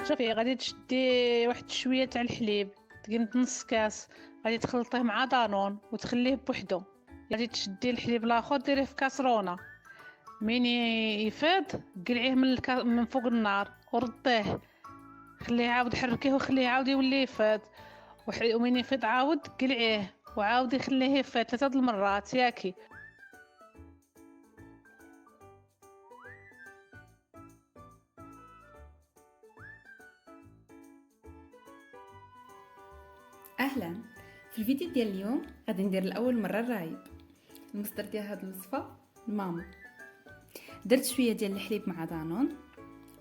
شوفي غادي تشدي واحد شويه تاع الحليب، تقيمت نص كاس، غادي تخلطيه مع دانون وتخليه بوحدو. غادي تشدي الحليب الاخر ديريه في كاسرونه، من يفيض قلعيه من فوق النار ورديه، خليه عاود حركيه وخليه عاود يولي يفيض، ومن يفيض عاود قلعيه وعاود خليه يفيض 3 المرات ياكي. اهلا. في الفيديو ديال اليوم غادي ندير لاول مره الرايب. المصدر ديال هاد الوصفه ماما. درت شويه ديال الحليب مع دانون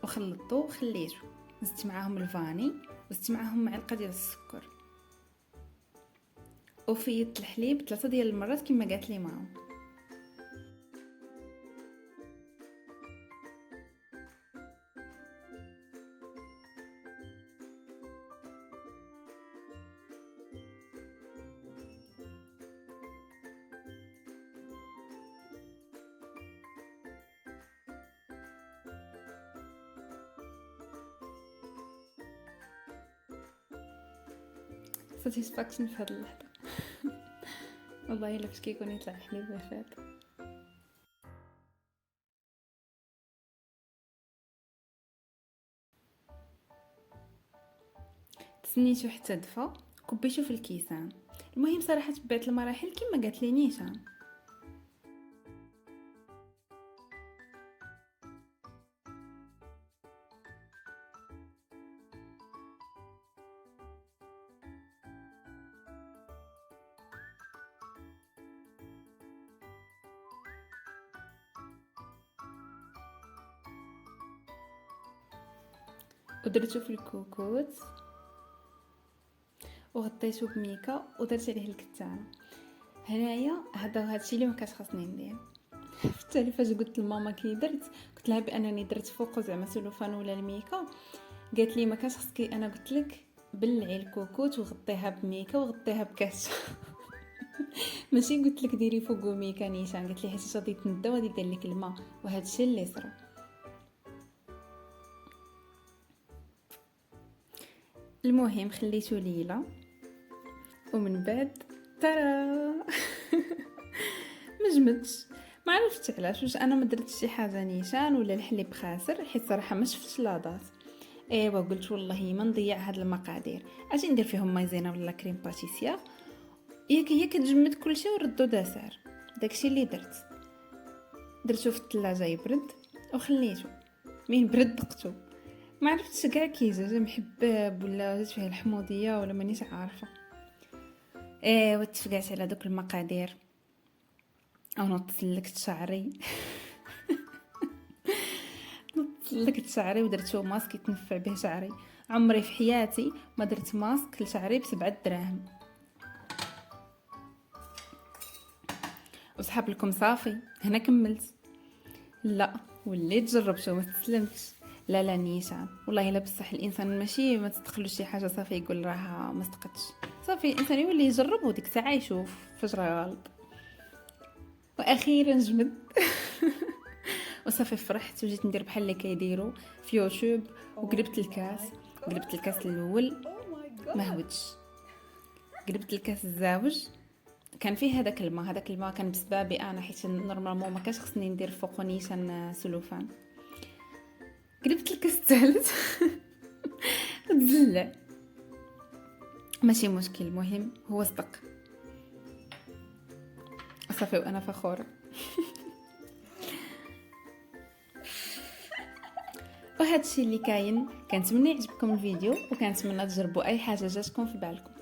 وخلطته وخليته، زدت معاهم الفاني وزدت معاهم معلقه ديال السكر وفيضت الحليب 3 ديال المرات كما قالت لي ماما. ساتيسفاكشن في هاد اللحظه. والله الا فاش كيكون يطلع حليب وفات. تسنيتو حتى دفا، كبيتو في الكيسان. المهم صراحه تبعت المراحل كما قالت لي نيشان. ودرتو في الكوكوت وغطيته بميكا ودرت عليه الكتانه. هنايا هادشي اللي ما كانش خاصني ندير. في التالي فاش قلت لماما كي درت، قلت لها بانني درت فوقو زعما سلوفان ولا الميكا، قالت لي ما كانش خصك، انا قلت لك بلعي الكوكوت وغطيها بميكا وغطيها بكاس. ماشي قلت لك ديري فوقو ميكا نيشان، قالت لي حيت غادي تندى وغادي يدير لك الماء، وهذا الشيء اللي صرا. المهم خليته ليله ومن بعد ترى ما جمدش. ما عرفتش علاش، واش انا ما درتش شي حاجه نيشان ولا الحليب خاسر، حيت صراحه ما شفتش لاضات. ايوا قلت والله ما نضيع هاد المقادير، اجي ندير فيهم مايزينا ولا كريم باتيسير، هي كتجمد كلشي وردو دسر. داكشي اللي درتو في الثلاجه يبرد وخليته. من برد دقتو، ما عرفتش كاع كي جا محباب ولا جات فيه الحموضيه ولا مانيش عارفه. واتفقعت على دوك المقادير او نطلقت شعري. نطلقت شعري ودرتو ماسك يتنفع به شعري. عمري في حياتي ما درت ماسك لشعري ب7 دراهم. وصحاب لكم صافي هنا كملت. لا وليت جربته ما استسلمتش. لا نيشان والله الا بصح الانسان ماشي ما تستخلوش شي حاجه صافي يقول راها ما صدقتش. صافي الانسان يولي يجرب وديك الساعه يشوف فاش راه غلط. واخيرا جمد. وصافي فرحت وجيت ندير بحال اللي كيديروا في يوتيوب، وقلبت الكاس الاول ما هودش، قلبت الكاس الزاوج كان فيه هذاك الماء كان بسبابي انا، حيت نورمالمون ما كانش خصني ندير فوقو نيشان سلوفان. قلبت الكاس الثالث. تزلع ماشي مشكل، المهم هو صدق صافي وانا فخوره. وهذا الشيء اللي كاين. كنتمنى يعجبكم الفيديو، وكنتمنى تجربوا اي حاجه جاتكم في بالكم.